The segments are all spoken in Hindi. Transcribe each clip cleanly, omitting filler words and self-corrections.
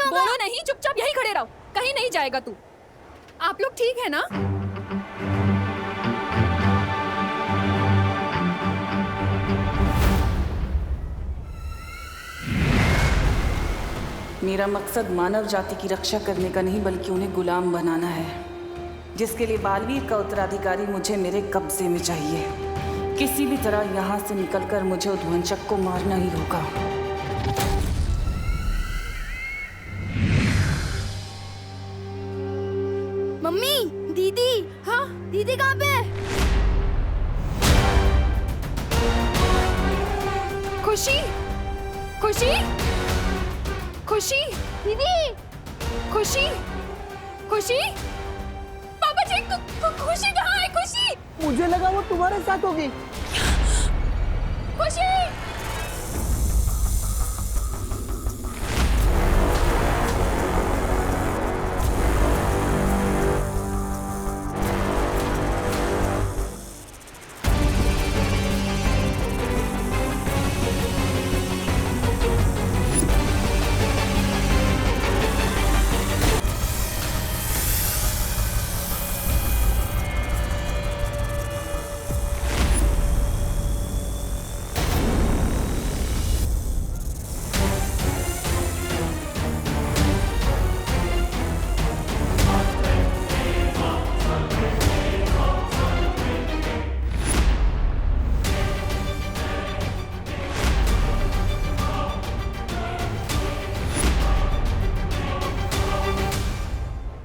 नहीं होगा। बोलो नहीं, चुपचाप यहीं खड़े रहो, कहीं नहीं जाएगा तू। आप लोग ठीक है ना? मेरा मकसद मानव जाति की रक्षा करने का नहीं बल्कि उन्हें गुलाम बनाना है, जिसके लिए बालवीर का उत्तराधिकारी मुझे मेरे कब्जे में चाहिए। किसी भी तरह यहाँ से निकलकर मुझे उद्वंचक को मारना ही होगा। मम्मी, दीदी। हाँ, दीदी कहाँ पे है? खुशी, खुशी, खुशी, दीदी। खुशी, खुशी, पापा जी, खुशी कहाँ है? खुशी, मुझे लगा वो तुम्हारे साथ होगी। खुशी।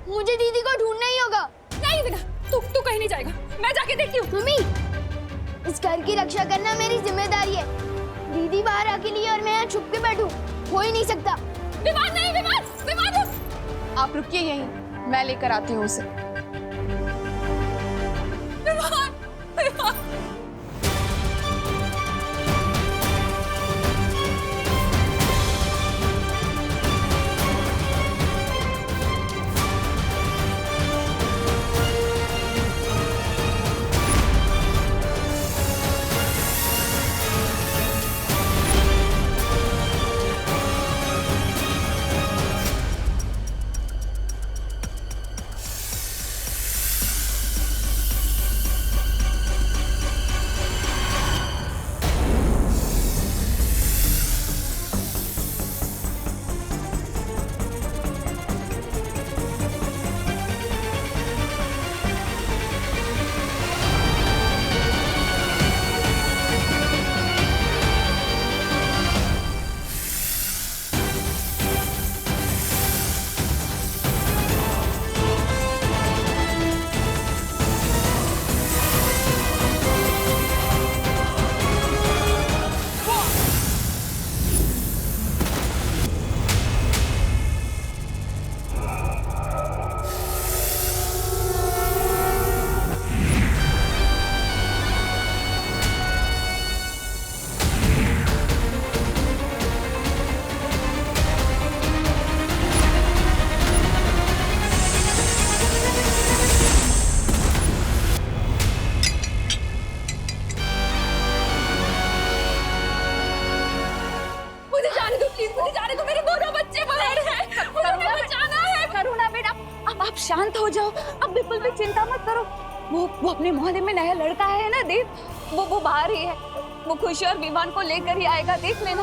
मुझे दीदी को ढूंढना ही होगा। नहीं बेटा, तू कहीं नहीं जाएगा, मैं जाके देखती हूँ। मम्मी, इस घर की रक्षा करना मेरी जिम्मेदारी है। दीदी बाहर अकेली है और मैं यहाँ छुप के बैठूं, हो ही नहीं सकता। विमान नहीं, विमान, विमान। आप रुकिए यहीं, मैं लेकर आती हूँ उसे। विमान, विमान। मुझे जाने दो प्लीज, मुझे जाने दो, मेरे दोनों बच्चे बाहर हैं, मुझे बचाना है। करुणा बेटा, अब आप शांत हो जाओ, अब बिल्कुल भी चिंता मत करो। वो अपने मोहल्ले में नया लड़का है ना देव, वो बाहर ही है। वो खुशी और विमान को लेकर ही आएगा, देख लेना।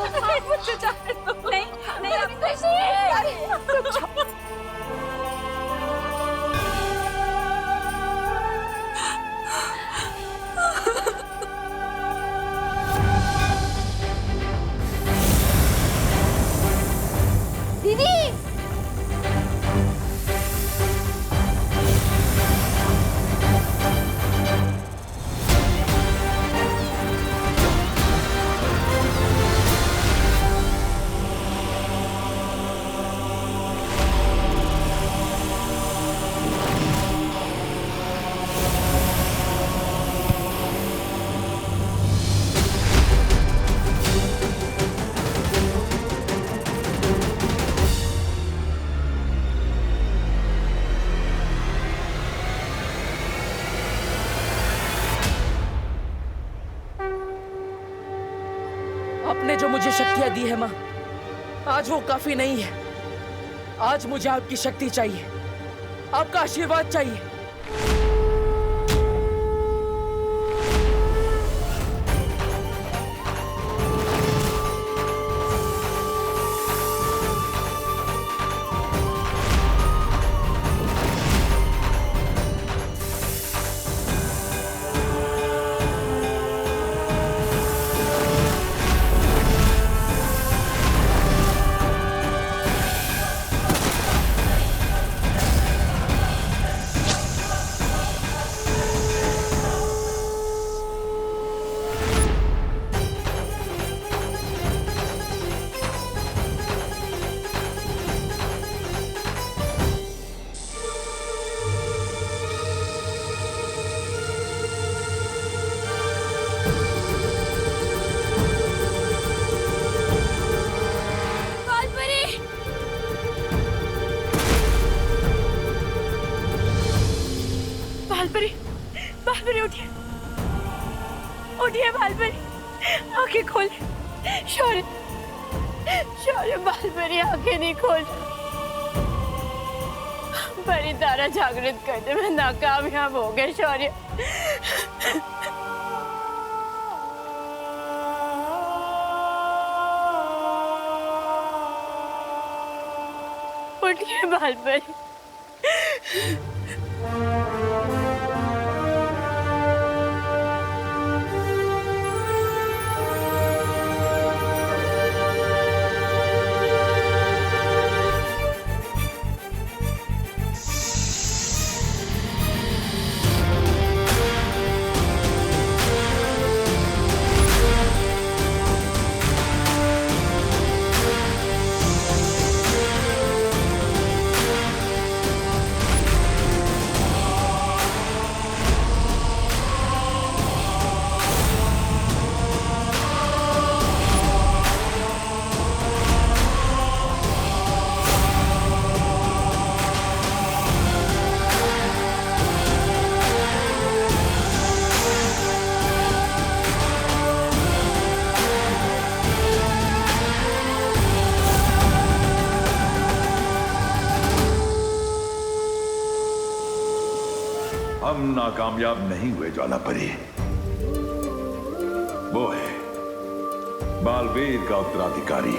मुझे जाने दो। नहीं नहीं अभी खुशी। दीदी। आपने जो मुझे शक्तियां दी है माँ, आज वो काफी नहीं है। आज मुझे आपकी शक्ति चाहिए, आपका आशीर्वाद चाहिए। बालपरी उठिए, उठिए बालपरी, आंखें खोल। शौर्य, शौर्य बालपरी आंखें नहीं खोल। परी तारा जागृत करने में नाकामयाब हो गए शौर्य। उठिए बालपरी। हम नाकामयाब नहीं हुए ज्वालापरी। वो है बालवीर का उत्तराधिकारी।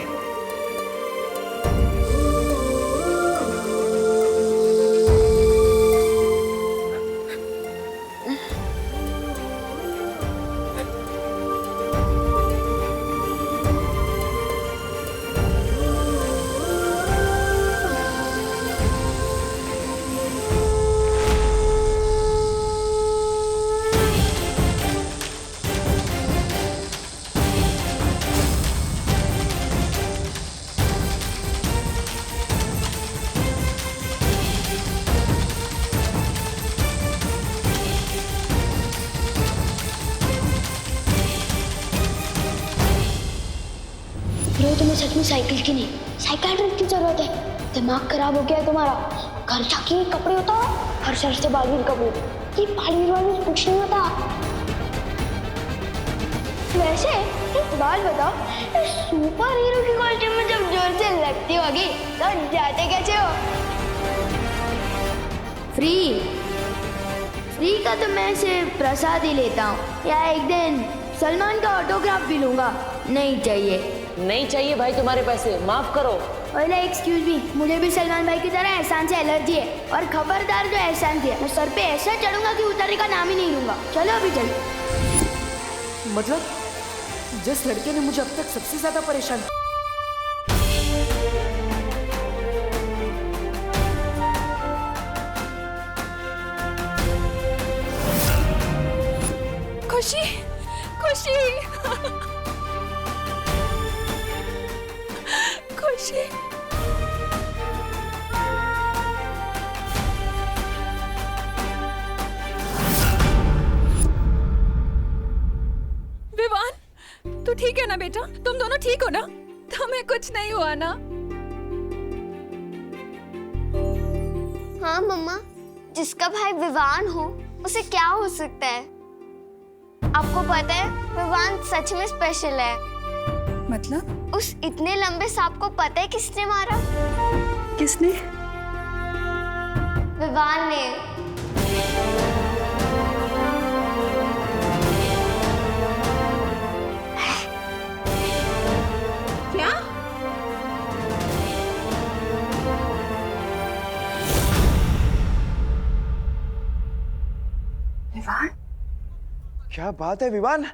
तुम्हें सच में साइकिल की नहीं, साइकियाट्रिस्ट की जरूरत है। दिमाग खराब हो गया है तुम्हारा। घर जाके कपड़े उतारो, हर शहर से बालवीर कपूर। ये बालवीर वालवीर कुछ नहीं होता। वैसे एक बात बताओ, सुपर हीरो की कॉस्ट्यूम में जब जोर से लगती होगी तो जाते कैसे हो? फ्री का तो मैं सिर्फ प्रसाद ही लेता हूँ, या एक दिन सलमान का ऑटोग्राफ भी लूंगा। नहीं चाहिए। नहीं चाहिए भाई तुम्हारे पैसे, माफ करो। अरे एक्सक्यूज मी, मुझे भी सलमान भाई की तरह एहसान से एलर्जी है। और खबरदार जो एहसान दिया, मैं सर पे ऐसा चढ़ूंगा कि उतरने का नाम ही नहीं लूंगा। चलो अभी चलो। मतलब जिस लड़के ने मुझे अब तक सबसे ज्यादा परेशान खुशी, खुशी, खुशी। विवान, तू ठीक है ना बेटा? तुम दोनों ठीक हो ना? तुम्हें कुछ नहीं हुआ ना? हाँ मम्मा, जिसका भाई विवान हो उसे क्या हो सकता है? आपको पता है विवान सच में स्पेशल है। मतलब? उस इतने लंबे सांप को पता है किसने मारा? किसने? विवान ने। क्या? विवान, क्या बात है विवान?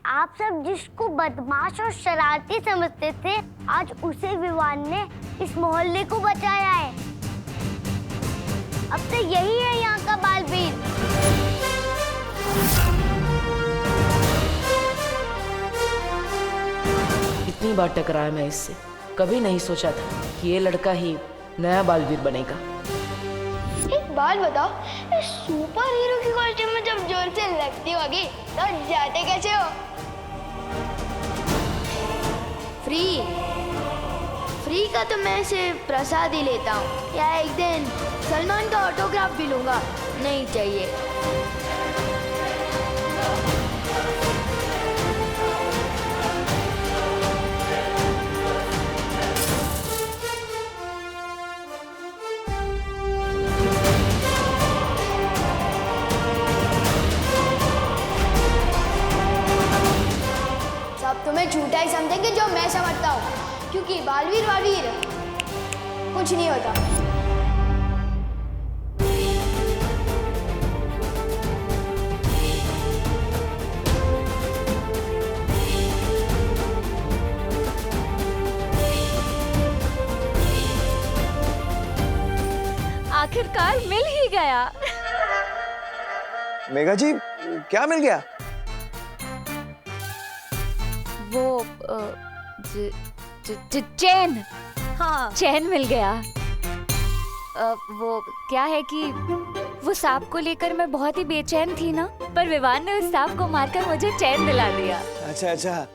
आप सब जिसको बदमाश और शरारती समझते थे, आज उसे विवान ने इस मोहल्ले को बचाया है। अब तो यही है यहाँ का बालवीर। इतनी बार टकराया मैं इससे, कभी नहीं सोचा था कि ये लड़का ही नया बालवीर बनेगा। एक बात बताओ, इस सुपर हीरो की कॉस्ट्यूम में जब जोर से लगती होगी तो जाते कैसे हो? फ्री का तो मैं सिर्फ प्रसाद ही लेता हूँ, या एक दिन सलमान का ऑटोग्राफ भी लूंगा। नहीं चाहिए। सब तुम्हें झूठा ही समझेंगे जो मैं समझता हूँ, क्योंकि बालवीर कुछ नहीं होता। आखिरकार मिल ही गया। मेघा जी, क्या मिल गया? वो चैन। हाँ, चैन मिल गया। वो क्या है कि वो सांप को लेकर मैं बहुत ही बेचैन थी ना, पर विवान ने उस सांप को मारकर मुझे चैन दिला दिया। अच्छा,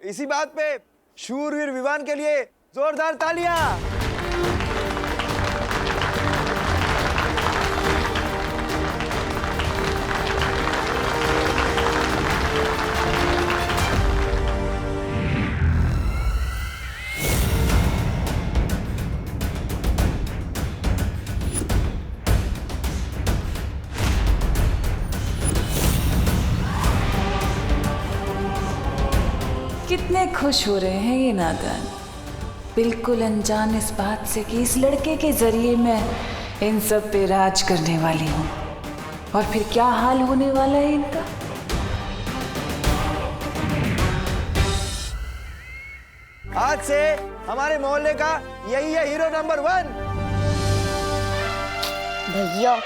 इसी बात पे शूरवीर विवान के लिए जोरदार तालियां। कितने खुश हो रहे हैं ये नादान, बिल्कुल अनजान इस बात से कि इस लड़के के जरिए मैं इन सब पे राज करने वाली हूँ। और फिर क्या हाल होने वाला है इनका। आज से हमारे मोहल्ले का यही है हीरो नंबर 1। भैया,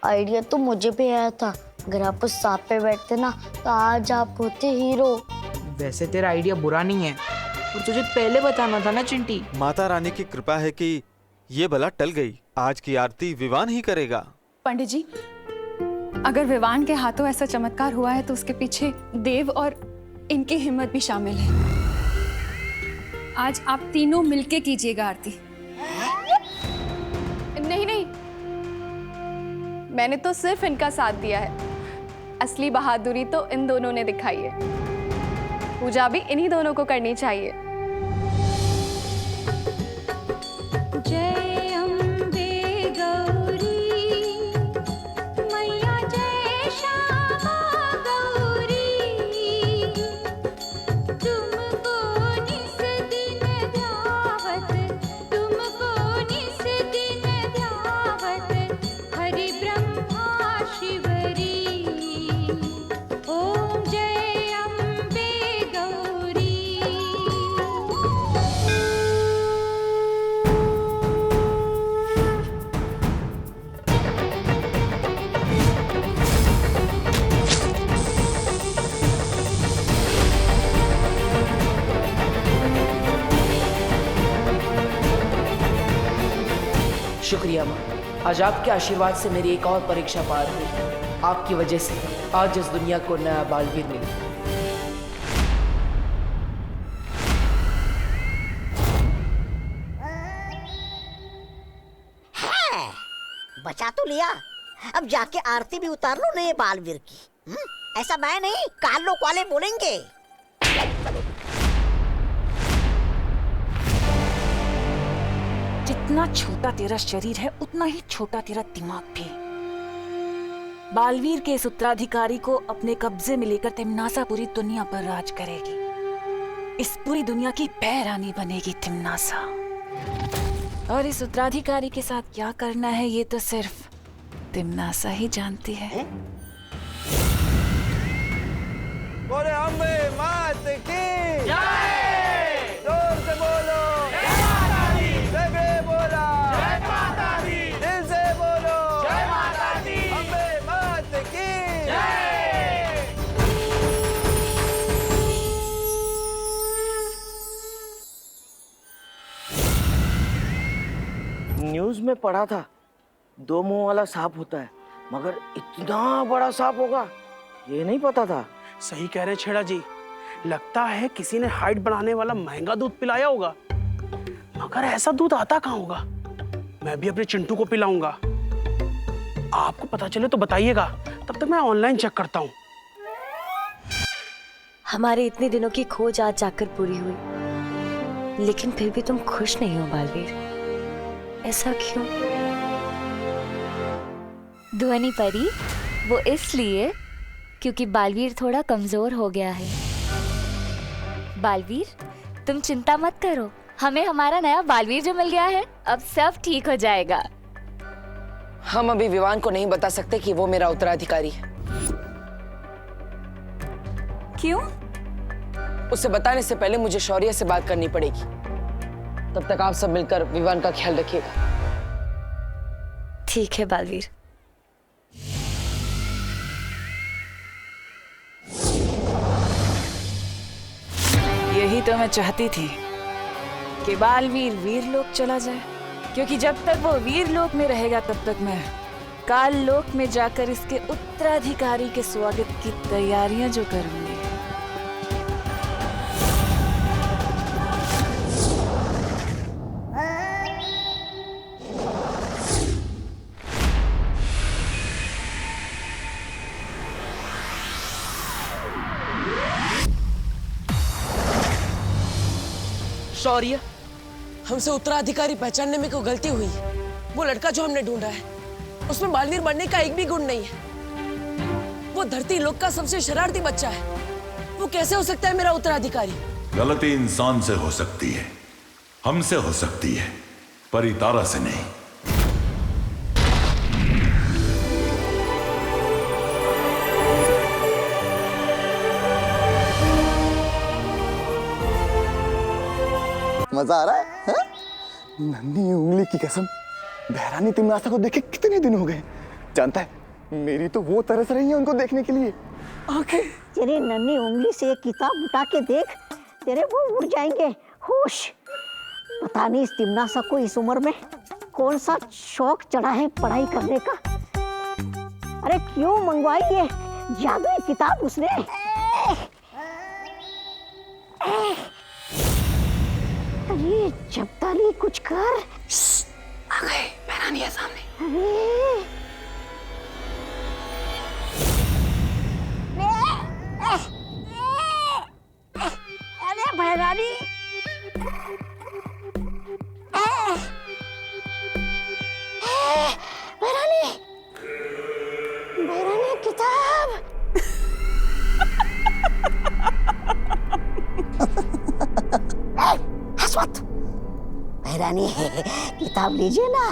आइडिया तो मुझे भी आया था। अगर आप उस सांप पे बैठते ना तो आज आप होते हीरो। वैसे तेरा आइडिया बुरा नहीं है, और तुझे पहले बताना था ना चिंटी। माता रानी की कृपा है कि ये बला टल गई। आज की आरती विवान ही करेगा। पंडित जी, अगर विवान के हाथों ऐसा चमत्कार हुआ है तो उसके पीछे देव और इनकी हिम्मत भी शामिल है। आज आप तीनों मिलके कीजिएगा आरती। नहीं, मैंने तो सिर्फ इनका साथ दिया है। असली बहादुरी तो इन दोनों ने दिखाई है। पूजा भी इन्हीं दोनों को करनी चाहिए। जय अम्बे गौरी मैया, जय श्यामा गौरी, तुमको निस दिन ध्यावत, तुमको निस दिन ध्यावत, हरि ब्रह्मा शिवरी, ओम जय अम्बे गौरी। शुक्रिया माँ, आज आपके आशीर्वाद से मेरी एक और परीक्षा पार हुई। आपकी वजह से आज इस दुनिया को नया बालवीर मिला। बचा तो लिया, अब जाके आरती भी उतार लो नए बालवीर की। ऐसा मैं नहीं, काल लोग वाले बोलेंगे। जितना छोटा तेरा शरीर है उतना ही छोटा तेरा दिमाग भी। बालवीर के इस उत्तराधिकारी को अपने कब्जे में लेकर तिम्नासा पूरी दुनिया पर राज करेगी। इस पूरी दुनिया की पैरानी बनेगी तिम्नासा। और इस उत्तराधिकारी के साथ क्या करना है ये तो सिर्फ तिम्नासा ही जानती है। बोले अम्बे मात की जय। जोर से बोलो जय माता दी। जय बोला जय माता दी। दिल से बोलो जय माता दी। अम्बे मात की जय। न्यूज़ में पढ़ा था 2 मुंह वाला सांप होता है, मगर इतना बड़ा सांप होगा ये नहीं पता था। सही कह रहे छेड़ा जी, लगता है किसी ने हाइट बढ़ाने वाला महंगा दूध पिलाया होगा, मगर ऐसा दूध आता कहाँ होगा। मैं भी अपने चिंटू को पिलाऊंगा। आपको पता चले तो बताइएगा, तब तक मैं ऑनलाइन चेक करता हूँ। हमारे इतने दिनों की खोज आज जाकर पूरी हुई, लेकिन फिर भी तुम खुश नहीं हो बालवीर। ऐसा क्यों? ध्वनि परी, वो इसलिए क्योंकि बालवीर थोड़ा कमजोर हो गया है। बालवीर, तुम चिंता मत करो, हमें हमारा नया बालवीर जो मिल गया है, अब सब ठीक हो जाएगा। हम अभी विवान को नहीं बता सकते कि वो मेरा उत्तराधिकारी है। क्यों? उसे बताने से पहले मुझे शौर्य से बात करनी पड़ेगी। तब तक आप सब मिलकर विवान का ख्याल रखिएगा। ठीक है बालवीर। यही तो मैं चाहती थी कि बालवीर वीरलोक चला जाए, क्योंकि जब तक वो वीरलोक में रहेगा तब तक मैं काल लोक में जाकर इसके उत्तराधिकारी के स्वागत की तैयारियां जो करूंगी। शौर्य, हमसे उत्तराधिकारी पहचानने में कोई गलती हुई। वो लड़का जो हमने ढूंढा है उसमें बालवीर बनने का एक भी गुण नहीं है। वो धरती लोक का सबसे शरारती बच्चा है। वो कैसे हो सकता है मेरा उत्तराधिकारी? गलती इंसान से हो सकती है, हमसे हो सकती है, पर तारा से नहीं। मजा आ रहा है? नन्ही उंगली की कसम, बहरानी तिम्नासा को देखे कितने दिन हो गए। जानता है, मेरी तो वो तरस रही है उनको देखने के लिए। आंखें। तेरी नन्ही उंगली से एक किताब उठा के देख, तेरे वो उड़ जाएंगे होश। पता नहीं इस तिम्नासा को इस उम्र में कौन सा शौक चढ़ा है पढ़ाई करने का। अरे क्यों मंगवाई ये जादुई किताब उसने? अरे जब्ताली कुछ कर। आ गए, बहरानी है सामने। अरे बहरानी, बहरानी, बहरानी किताब। हंस मत बहरानी, किताब लीजिए ना।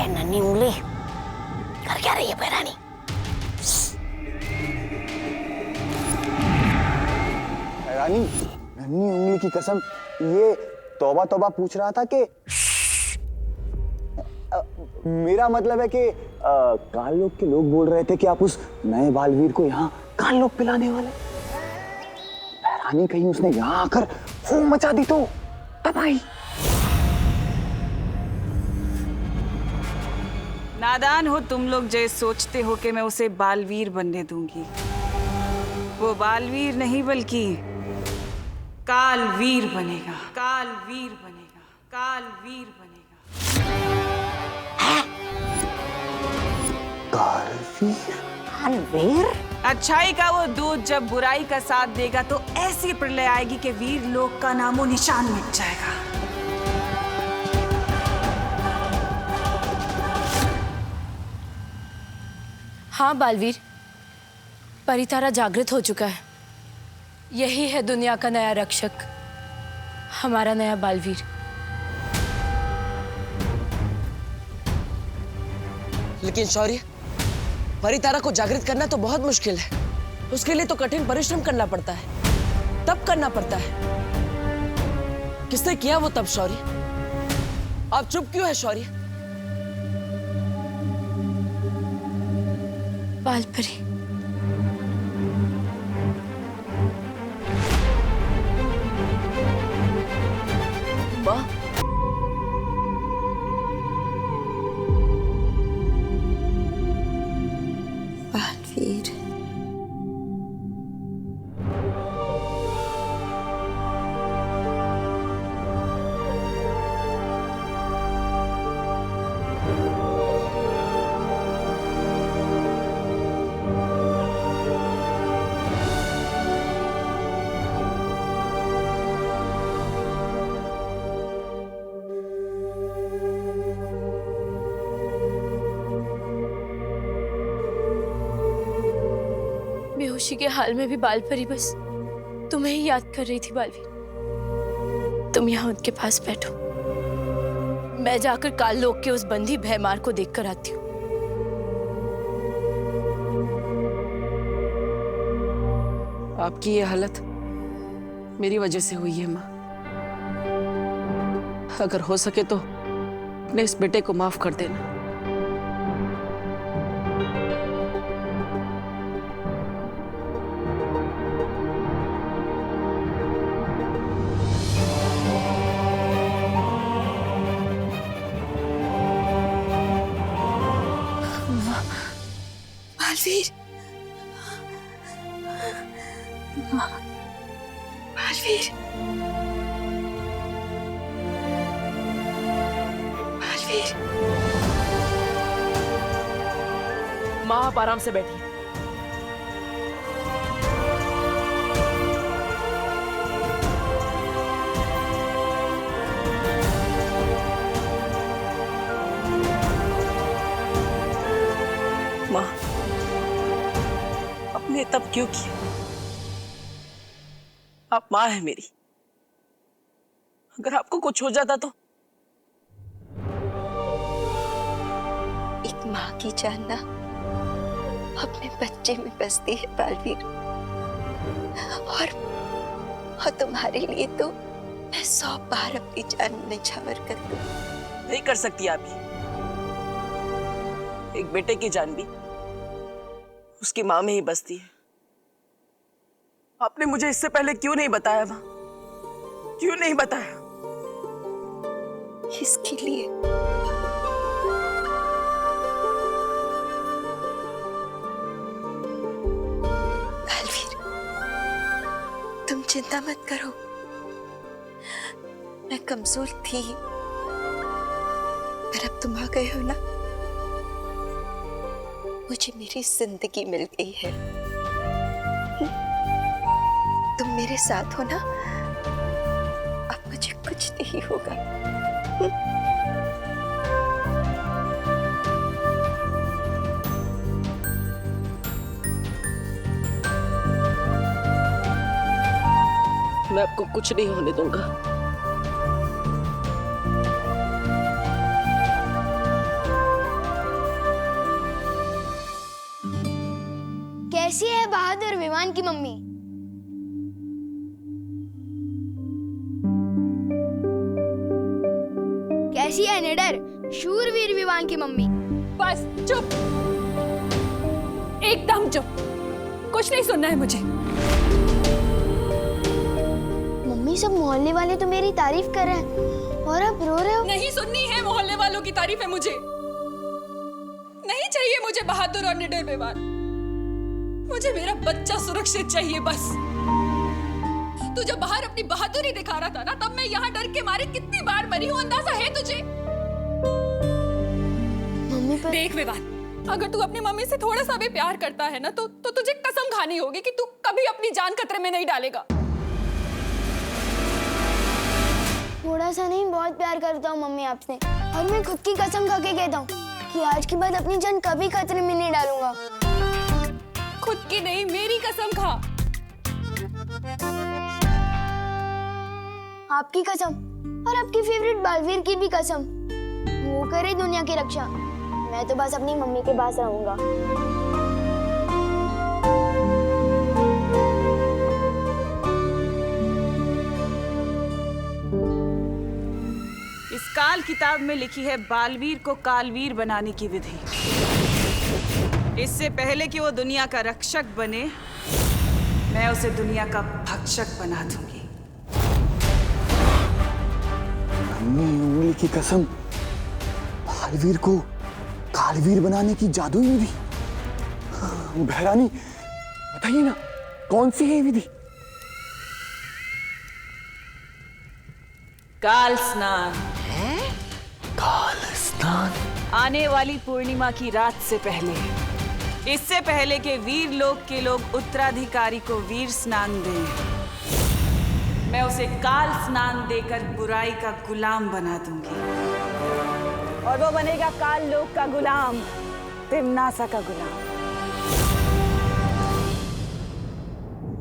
नन्ही उंगली कर क्या रही है बहरानी? बहरानी, नन्ही उंगली की कसम, ये तौबा तौबा पूछ रहा था कि मेरा मतलब है कि काल लोक के लोग बोल रहे थे कि आप उस नए बालवीर को यहाँ काल लोक पिलाने वाले। बहरानी कहीं उसने यहाँ आकर धूम मचा दी तो तब आई। नादान हो तुम लोग जो सोचते हो कि मैं उसे बालवीर बनने दूंगी। वो बालवीर नहीं बल्कि कालवीर बनेगा, कालवीर बनेगा, कालवीर बनेगा। कालवीर? अच्छाई का वो दूध जब बुराई का साथ देगा तो ऐसी प्रलय आएगी कि वीर लोक का नामो निशान मिट जाएगा। हाँ बालवीर, परितारा जागृत हो चुका है। यही है दुनिया का नया रक्षक, हमारा नया बालवीर। लेकिन शौर्य, परितारा को जागृत करना तो बहुत मुश्किल है। उसके लिए तो कठिन परिश्रम करना पड़ता है, तब करना पड़ता है। किसने किया वो तब शौर्य? आप चुप क्यों है शौर्य? बालपरी, माँ, बालवीर, बेहोशी के हाल में भी बालपरी बस तुम्हें ही याद कर रही थी बालवीर। तुम यहाँ उनके पास बैठो, मैं जाकर काल लोक के उस बंदी भयमार को देखकर आती हूँ। आपकी ये हालत मेरी वजह से हुई है माँ। अगर हो सके तो अपने इस बेटे को माफ कर देना। बालवीर, बालवीर, बालवीर। माँ, आप आराम से बैठिए। माँ, आपने तब क्यों किया? आप माँ है मेरी। अगर आपको कुछ हो जाता तो? एक माँ की जान ना अपने बच्चे में बसती है बालवीर, और तुम्हारे लिए तो मैं 100 बार अपनी जान निछावर कर दूं। नहीं कर सकती आप ये। एक बेटे की जान भी उसकी माँ में ही बसती है। आपने मुझे इससे पहले क्यों नहीं बताया माँ? क्यों नहीं बताया? इसके लिए बालवीर, तुम चिंता मत करो। मैं कमजोर थी, पर अब तुम आ गए हो ना, मुझे मेरी जिंदगी मिल गई है। तुम मेरे साथ हो ना, अब मुझे कुछ नहीं होगा। मैं आपको कुछ नहीं होने दूंगा। कैसी है बहादुर विमान की मम्मी? कैसी है निडर शूरवीर विवान की मम्मी। बस चुप, एकदम चुप, कुछ नहीं सुनना है मुझे। मम्मी सब मोहल्ले वाले तो मेरी तारीफ कर रहे हैं और आप रो रहे हो। नहीं सुननी है मोहल्ले वालों की तारीफ है मुझे। नहीं चाहिए मुझे बहादुर और निडर विवान। मुझे मेरा बच्चा सुरक्षित चाहिए बस। तू जब बाहर अपनी बहादुरी दिखा रहा था ना, तब मैं यहाँ डर के मारे कितनी बार मरी हूँ, अंदाजा है तुझे? मम्मी पर... देख विवान, अगर तू अपनी मम्मी से थोड़ा सा भी प्यार करता है ना, तो तुझे कसम खानी होगी कि तू कभी अपनी जान खतरे में नहीं डालेगा। थोड़ा सा नहीं, बहुत प्यार करता हूँ मम्मी आपसे, और मैं खुद की कसम खा के कहता हूँ कि आज के बाद अपनी जान कभी खतरे में नहीं डालूंगा। खुद की नहीं, मेरी कसम खा। आपकी कसम और आपकी फेवरेट बालवीर की भी कसम। वो करे दुनिया की रक्षा, मैं तो बस अपनी मम्मी के पास रहूंगा। इस काल किताब में लिखी है बालवीर को कालवीर बनाने की विधि। इससे पहले कि वो दुनिया का रक्षक बने, मैं उसे दुनिया का भक्षक बना दूंगी। अपनी उंगली की कसम, बालवीर को कालवीर बनाने की जादुई विधि। बहरानी, बताइए ना, कौन सी है विधि? काल स्नान। काल स्नान? आने वाली पूर्णिमा की रात से पहले, इससे पहले कि वीर लोक के लोग उत्तराधिकारी को वीर स्नान दें, मैं उसे काल स्नान देकर बुराई का गुलाम बना दूंगी। और वो बनेगा काल लोक का गुलाम, तिम्नासा का गुलाम।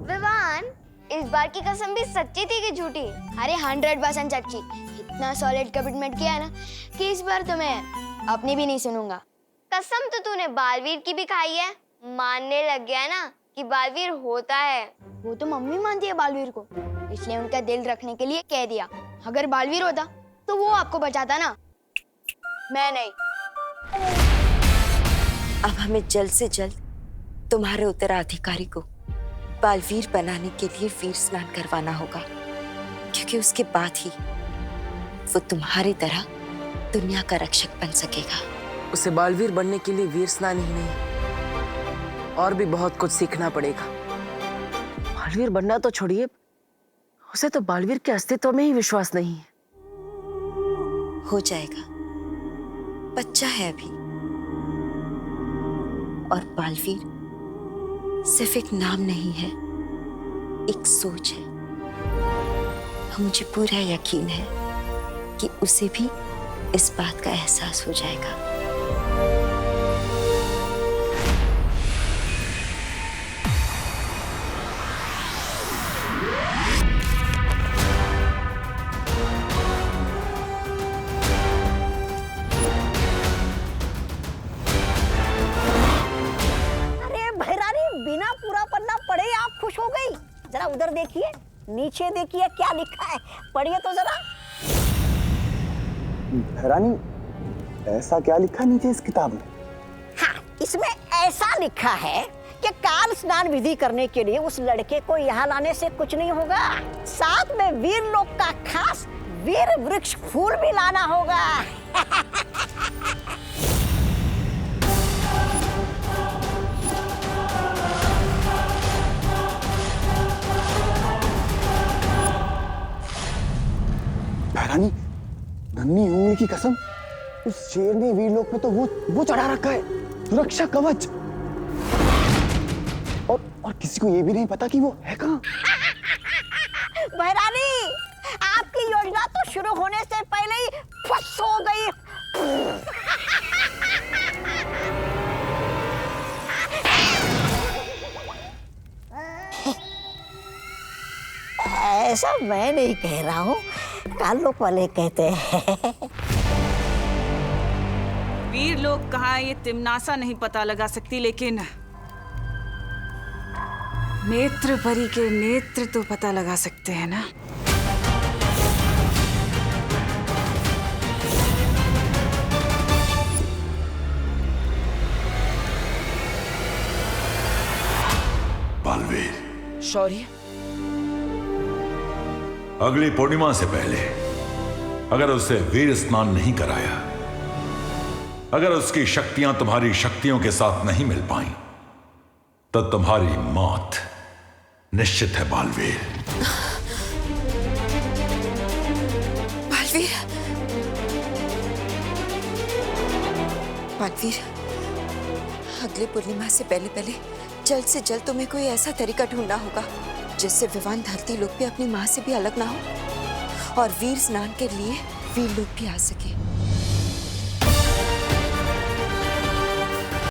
विवान, इस बार की कसम भी सच्ची थी कि झूठी? अरे 100% सच्ची। इतना सॉलिड कमिटमेंट किया है ना कि इस बार तो मैं अपनी भी नहीं सुनूंगा। कसम तो तूने बालवीर की भी खाई है, मानने लग गया ना कि बालवीर होता है। वो तो मम्मी मानती है बालवीर को, इसलिए उनका दिल रखने के लिए कह दिया। अगर बालवीर होता तो वो आपको बचाता ना, मैं नहीं। अब हमें जल्द से जल्द तुम्हारे उत्तराधिकारी को बालवीर बनाने के लिए वीर स्नान करवाना होगा, क्योंकि उसके बाद ही वो तुम्हारी तरह दुनिया का रक्षक बन सकेगा। उसे बालवीर बनने के लिए वीर स्नान ही नहीं, और भी बहुत कुछ सीखना पड़ेगा। बालवीर बनना तो छोड़िए, उसे तो बालवीर के अस्तित्व में ही विश्वास नहीं है। हो जाएगा, बच्चा है अभी। और बालवीर सिर्फ एक नाम नहीं है, एक सोच है। मुझे पूरा यकीन है कि उसे भी इस बात का एहसास हो जाएगा। बिना पूरा पन्ना पढ़े आप खुश हो गई? जरा उधर देखिए, नीचे देखिए क्या लिखा है, पढ़िए तो जरा। बहरानी, ऐसा क्या लिखा नीचे इस किताब में? हाँ, इसमें ऐसा लिखा है कि काल स्नान विधि करने के लिए उस लड़के को यहाँ लाने से कुछ नहीं होगा, साथ में वीर लोक का खास वीर वृक्ष फूल भी लाना होगा। बहरानी, नन्ही उंगली की कसम, उस शेर ने वीरलोक में तो वो चढ़ा रखा है, सुरक्षा कवच। और किसी को ये भी नहीं पता कि वो है कहाँ। बहरानी, आपकी योजना तो शुरू होने से पहले ही फस हो गई। ऐसा मैं नहीं कह रहा हूँ, कालोक वाले कहते हैं। वीर लोग कहाँ ये तिम्नासा नहीं पता लगा सकती, लेकिन नेत्र परी के नेत्र तो पता लगा सकते हैं ना। शौर्य, अगली पूर्णिमा से पहले अगर उसे वीर स्नान नहीं कराया, अगर उसकी शक्तियां तुम्हारी शक्तियों के साथ नहीं मिल पाई, तो तुम्हारी मौत निश्चित है बालवीर। बालवीर, बालवीर, अगले पूर्णिमा से पहले पहले जल्द से जल्द तुम्हें कोई ऐसा तरीका ढूंढना होगा जिससे विवान धरती लोक पे अपनी माँ से भी अलग ना हो और वीर स्नान के लिए वीर लोग भी आ सके।